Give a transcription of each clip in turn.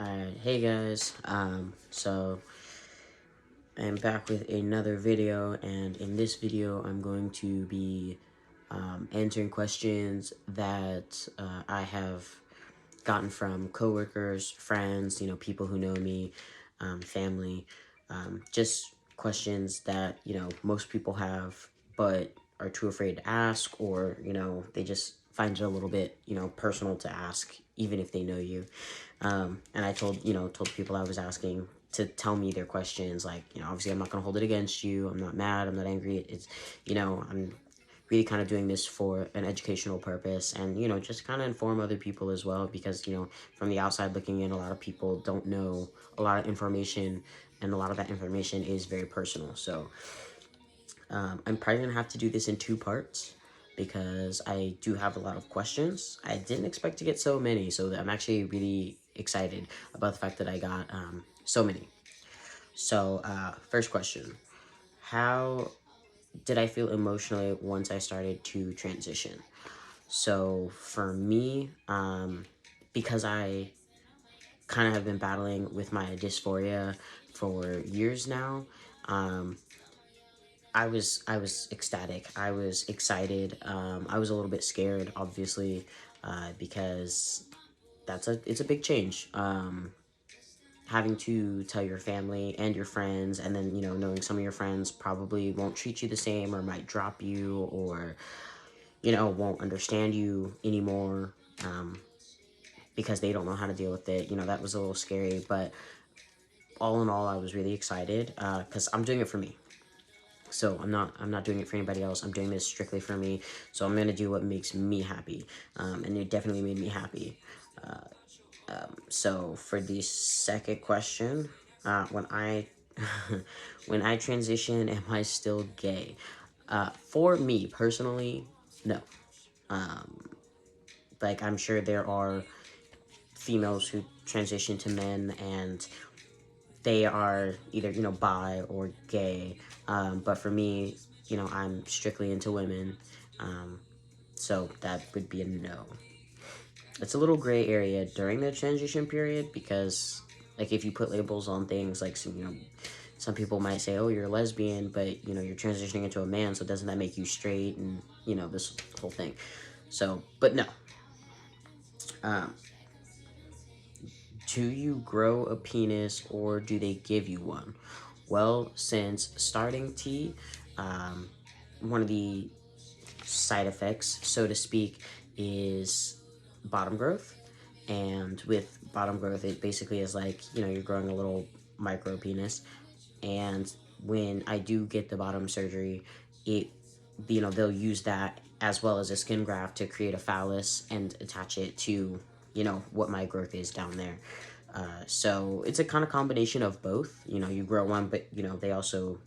Hey guys, so I'm back with another video, and in this video I'm going to be answering questions that I have gotten from coworkers, friends, people who know me, family, just questions that, most people have but are too afraid to ask, or, they just find it a little bit, personal to ask, even if they know you. And I told people I was asking to tell me their questions. Like, obviously I'm not going to hold it against you. I'm not mad. I'm not angry. I'm really kind of doing this for an educational purpose and, just kind of inform other people as well, because, from the outside looking in, a lot of people don't know a lot of information, and a lot of that information is very personal. So I'm probably gonna have to do this in two parts because I do have a lot of questions. I didn't expect to get so many, so I'm actually really excited about the fact that I got so many. So first question: how did I feel emotionally once I started to transition? So for me, because I kind of have been battling with my dysphoria for years now, um, I was ecstatic. I was excited. I was a little bit scared, obviously, because it's a big change. Having to tell your family and your friends, and then knowing some of your friends probably won't treat you the same, or might drop you, or won't understand you anymore, because they don't know how to deal with it. That was a little scary, but all in all, I was really excited because I'm doing it for me. So I'm not doing it for anybody else. I'm doing this strictly for me. So I'm gonna do what makes me happy, and it definitely made me happy. So for the second question, when I when I transition, am I still gay? For me personally, no. Like, I'm sure there are females who transition to men, and they are either bi or gay, but for me, I'm strictly into women, so that would be a no. It's a little gray area during the transition period, because like, if you put labels on things, like, some people might say, oh, you're a lesbian, but you're transitioning into a man, so doesn't that make you straight, and this whole thing. So, but no. um, Do you grow a penis, or do they give you one? Well, since starting T, um, one of the side effects, so to speak, is bottom growth. And with bottom growth, it basically is like, you're growing a little micro penis. And when I do get the bottom surgery, it, they'll use that as well as a skin graft to create a phallus and attach it to, what my growth is down there. So it's a kind of combination of both. You grow one, but they also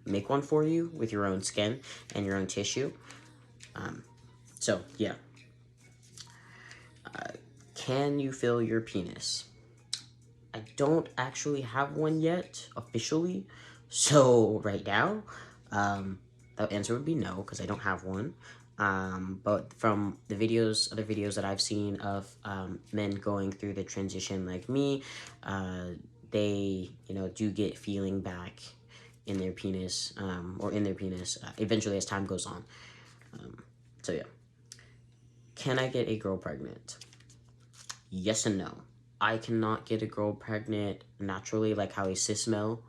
make one for you with your own skin and your own tissue. So yeah. Can you feel your penis? I don't actually have one yet, officially. So right now, the answer would be no, because I don't have one. But from the other videos that I've seen of men going through the transition like me, they, do get feeling back in their penis, or in their penis, eventually as time goes on. So yeah. Can I get a girl pregnant? Yes and no. I cannot get a girl pregnant naturally, like how a cis male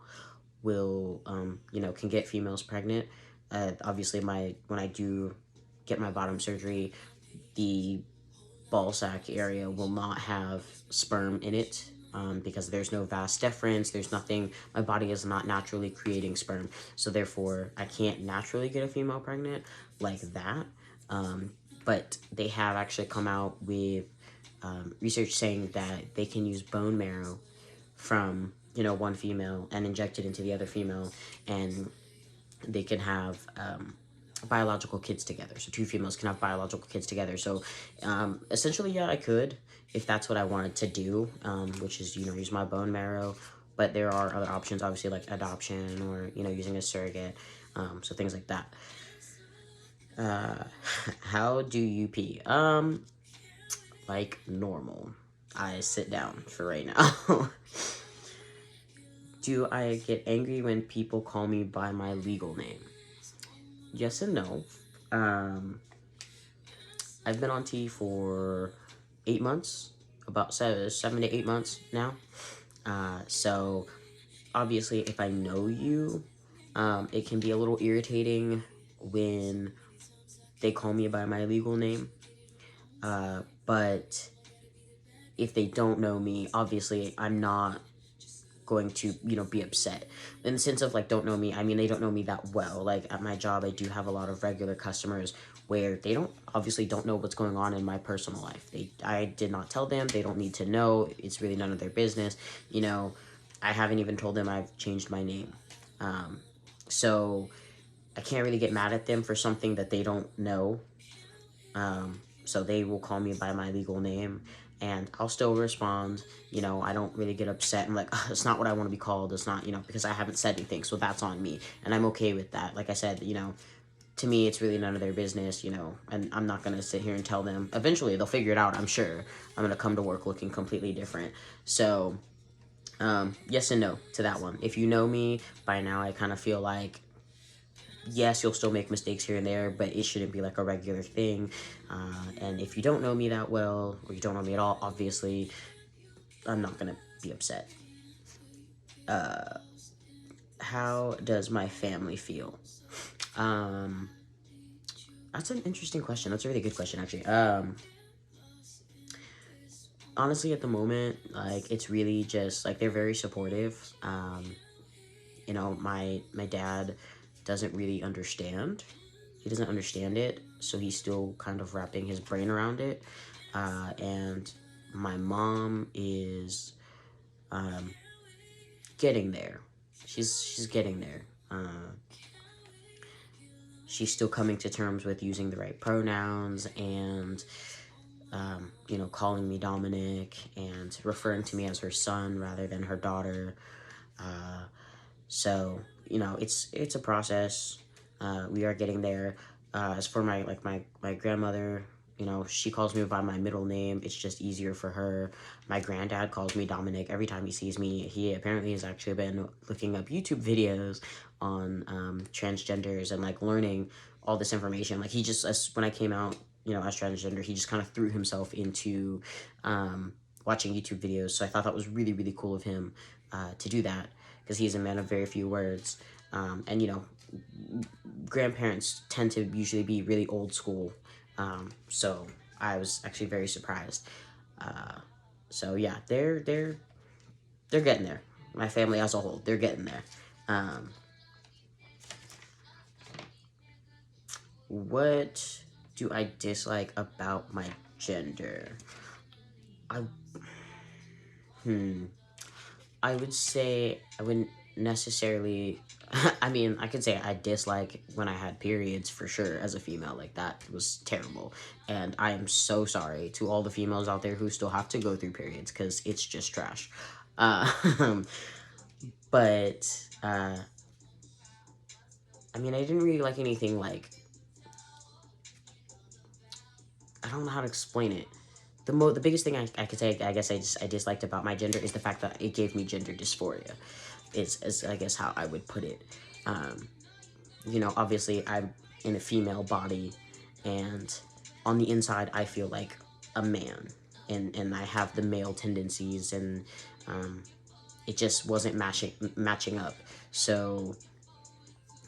will, can get females pregnant. Obviously, when I do get my bottom surgery, the ball sack area will not have sperm in it, because there's no vas deferens, there's nothing, my body is not naturally creating sperm, so therefore I can't naturally get a female pregnant like that. But they have actually come out with research saying that they can use bone marrow from one female and inject it into the other female, and they can have biological kids together. So two females can have biological kids together. So essentially, yeah, I could, if that's what I wanted to do, which is use my bone marrow. But there are other options, obviously, like adoption, or using a surrogate, so things like that. How do you pee? Like normal. I sit down for right now. Do I get angry when people call me by my legal name? Yes and no. Um, I've been on T for 8 months, about 7 to 8 months now. So obviously, if I know you, it can be a little irritating when they call me by my legal name. But if they don't know me, obviously, I'm not going to, be upset. In the sense of, like, don't know me, I mean, they don't know me that well. Like, at my job, I do have a lot of regular customers where they obviously don't know what's going on in my personal life. I did not tell them. They don't need to know. It's really none of their business. I haven't even told them I've changed my name. So I can't really get mad at them for something that they don't know. So they will call me by my legal name, and I'll still respond. I don't really get upset. I'm like, it's not what I want to be called. It's not, because I haven't said anything, so that's on me, and I'm okay with that. Like I said, to me, it's really none of their business, and I'm not gonna sit here and tell them. Eventually, they'll figure it out, I'm sure. I'm gonna come to work looking completely different. So, yes and no to that one. If you know me by now, I kind of feel like, yes, you'll still make mistakes here and there, but it shouldn't be like a regular thing. And if you don't know me that well, or you don't know me at all, obviously, I'm not gonna be upset. How does my family feel? That's an interesting question. That's a really good question, actually. Honestly, at the moment, like, it's really just like they're very supportive. My dad doesn't really understand. He doesn't understand it, so he's still kind of wrapping his brain around it. And my mom is getting there. She's getting there. She's still coming to terms with using the right pronouns and calling me Dominic and referring to me as her son rather than her daughter. So it's a process. We are getting there. As for my grandmother, she calls me by my middle name. It's just easier for her. My granddad calls me Dominic every time he sees me. He apparently has actually been looking up YouTube videos on transgenders and like learning all this information. Like, he just, when I came out, as transgender, he just kind of threw himself into watching YouTube videos. So I thought that was really, really cool of him to do that, because he's a man of very few words. And grandparents tend to usually be really old school. So I was actually very surprised. So yeah, they're getting there. My family as a whole, they're getting there. What do I dislike about my gender? I I would say I wouldn't necessarily. I mean, I could say I dislike when I had periods for sure as a female. Like, that was terrible. And I am so sorry to all the females out there who still have to go through periods, because it's just trash. But, I mean, I didn't really like anything like. I don't know how to explain it. The biggest thing I could say, I guess I disliked about my gender is the fact that it gave me gender dysphoria. Is I guess how I would put it. Obviously I'm in a female body, and on the inside I feel like a man, and I have the male tendencies, and it just wasn't matching up. So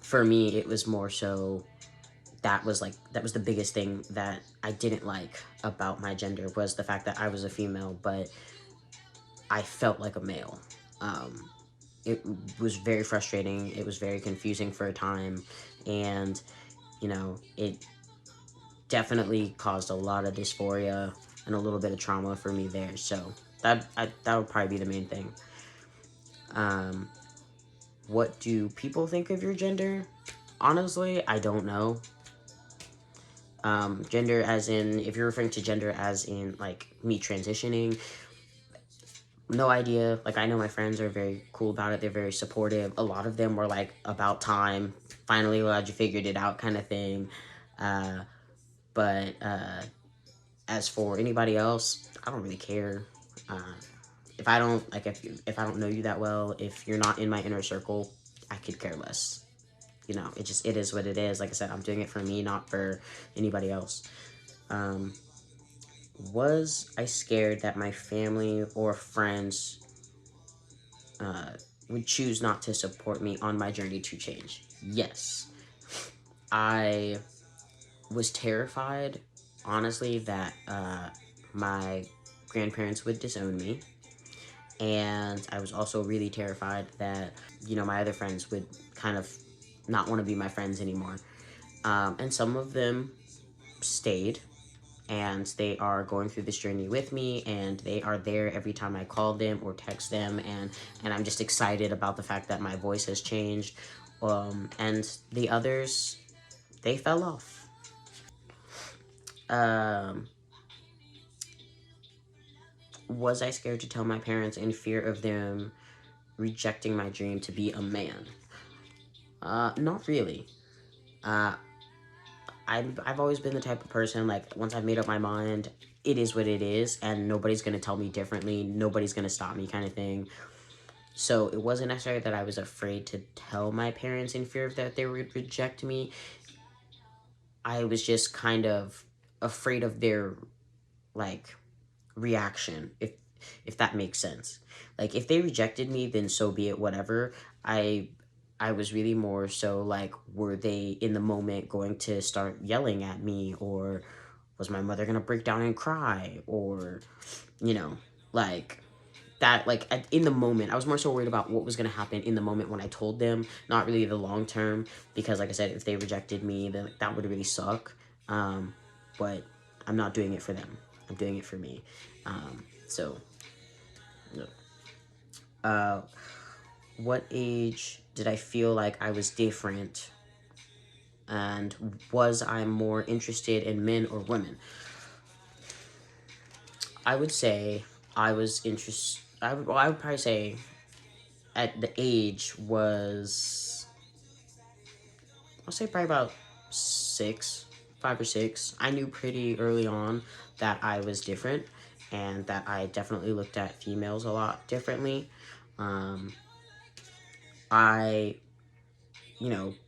for me, it was more so that was the biggest thing that I didn't like about my gender, was the fact that I was a female, but I felt like a male. It was very frustrating. It was very confusing for a time, and it definitely caused a lot of dysphoria and a little bit of trauma for me there. So that would probably be the main thing. What do people think of your gender? Honestly, I don't know. Gender as in, if you're referring to gender as in like me transitioning, no idea. Like, I know my friends are very cool about it. They're very supportive. A lot of them were like, about time, finally glad you figured it out, kind of thing. But as for anybody else, I don't really care. If I don't like if I don't know you that well, if you're not in my inner circle, I could care less. You know, it is what it is. Like I said, I'm doing it for me, not for anybody else. Um, was I scared that my family or friends would choose not to support me on my journey to change? Yes. I was terrified, honestly, that my grandparents would disown me. And I was also really terrified that, you know, my other friends would kind of not want to be my friends anymore. And some of them stayed, and they are going through this journey with me, and they are there every time I call them or text them, and I'm just excited about the fact that my voice has changed. And the others, they fell off. Um, was I scared to tell my parents in fear of them rejecting my dream to be a man? Not really. Uh, I've always been the type of person, like, once I've made up my mind, it is what it is, and nobody's gonna tell me differently, nobody's gonna stop me, kind of thing. So it wasn't necessarily that I was afraid to tell my parents in fear of that they would reject me. I was just kind of afraid of their, like, reaction, if that makes sense. Like, if they rejected me, then so be it, whatever. I was really more so like, were they in the moment going to start yelling at me, or was my mother gonna break down and cry, or, you know, like that. Like, in the moment, I was more so worried about what was gonna happen in the moment when I told them, not really the long term, because like I said, if they rejected me, then that would really suck. But I'm not doing it for them, I'm doing it for me. So uh what age did I feel like I was different, and was I more interested in men or women? I would say I was interested. I would probably say at the age was, I'll say probably about 5 or 6. I knew pretty early on that I was different, and that I definitely looked at females a lot differently. Um, I,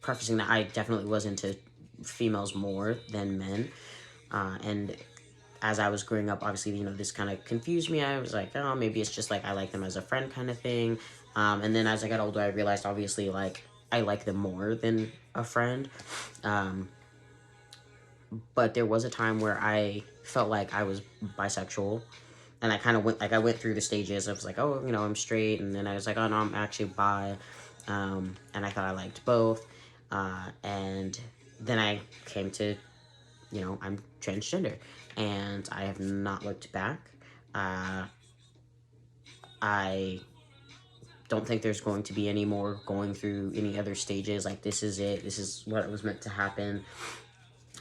prefacing that, I definitely was into females more than men. And as I was growing up, obviously, this kind of confused me. I was like, oh, maybe it's just like I like them as a friend kind of thing. And then as I got older, I realized, obviously, like, I like them more than a friend. Um, but there was a time where I felt like I was bisexual. And I kind of I went through the stages. I was like, oh, I'm straight. And then I was like, oh, no, I'm actually bi. And I thought I liked both. And then I came to, I'm transgender. And I have not looked back. I don't think there's going to be any more going through any other stages. Like, this is it. This is what was meant to happen.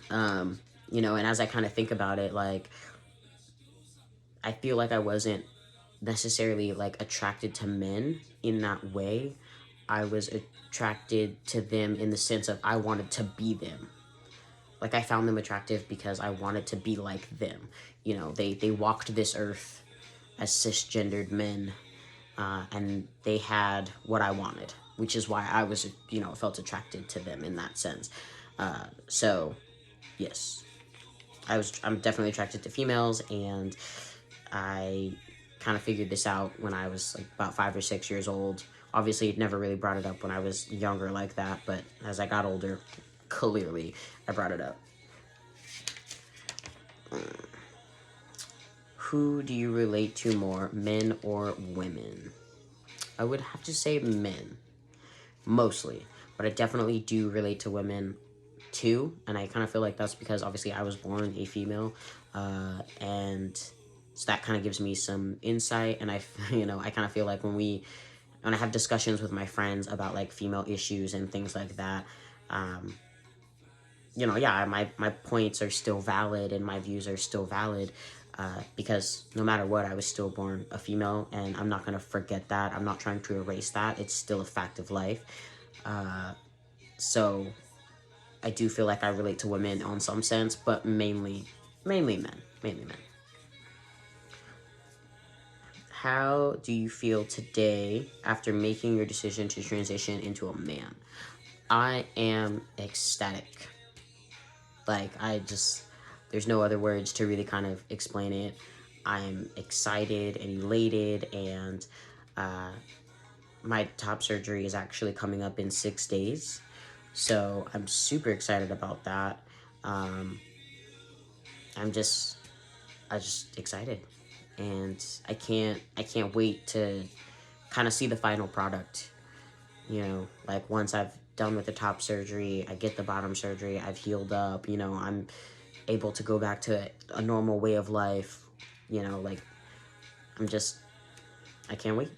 And as I kind of think about it, like, I feel like I wasn't necessarily, like, attracted to men in that way. I was attracted to them in the sense of I wanted to be them. Like, I found them attractive because I wanted to be like them. They walked this earth as cisgendered men, and they had what I wanted, which is why I was, felt attracted to them in that sense. So, yes, I'm definitely attracted to females, and I kind of figured this out when I was like about 5 or 6 years old. Obviously, it never really brought it up when I was younger like that, but as I got older, clearly I brought it up. Who do you relate to more, men or women? I would have to say men, mostly, but I definitely do relate to women too, and I kind of feel like that's because obviously I was born a female, and so that kind of gives me some insight. And I, I kind of feel like when I have discussions with my friends about like female issues and things like that, yeah, my points are still valid and my views are still valid, because no matter what, I was still born a female, and I'm not going to forget that. I'm not trying to erase that. It's still a fact of life. So I do feel like I relate to women on some sense, but mainly men. Mainly men. how do you feel today after making your decision to transition into a man? I am ecstatic. Like, there's no other words to really kind of explain it. I'm excited and elated, and uh, my top surgery is actually coming up in 6 days. So I'm super excited about that. Um, I'm just, I just excited, and I can't wait to kind of see the final product. You know, like once I've done with the top surgery, I get the bottom surgery, I've healed up, you know, I'm able to go back to a normal way of life, you know, like I'm just, I can't wait.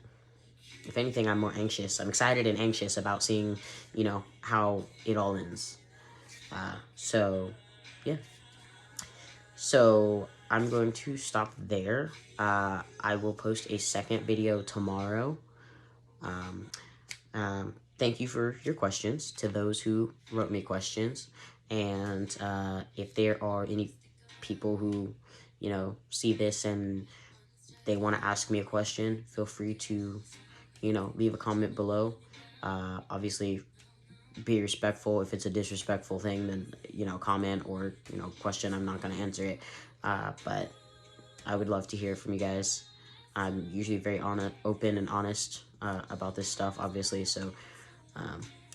If anything, I'm more anxious. I'm excited and anxious about seeing, you know, how it all ends. So, yeah. So, I'm going to stop there. I will post a second video tomorrow. Thank you for your questions to those who wrote me questions. And if there are any people who, you know, see this and they want to ask me a question, feel free to, you know, leave a comment below. Obviously, be respectful. If it's a disrespectful thing, then, you know, comment or, you know, question. I'm not going to answer it. But I would love to hear from you guys. I'm usually very open and honest about this stuff, obviously. So,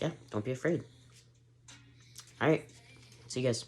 yeah, don't be afraid. All right. See you guys.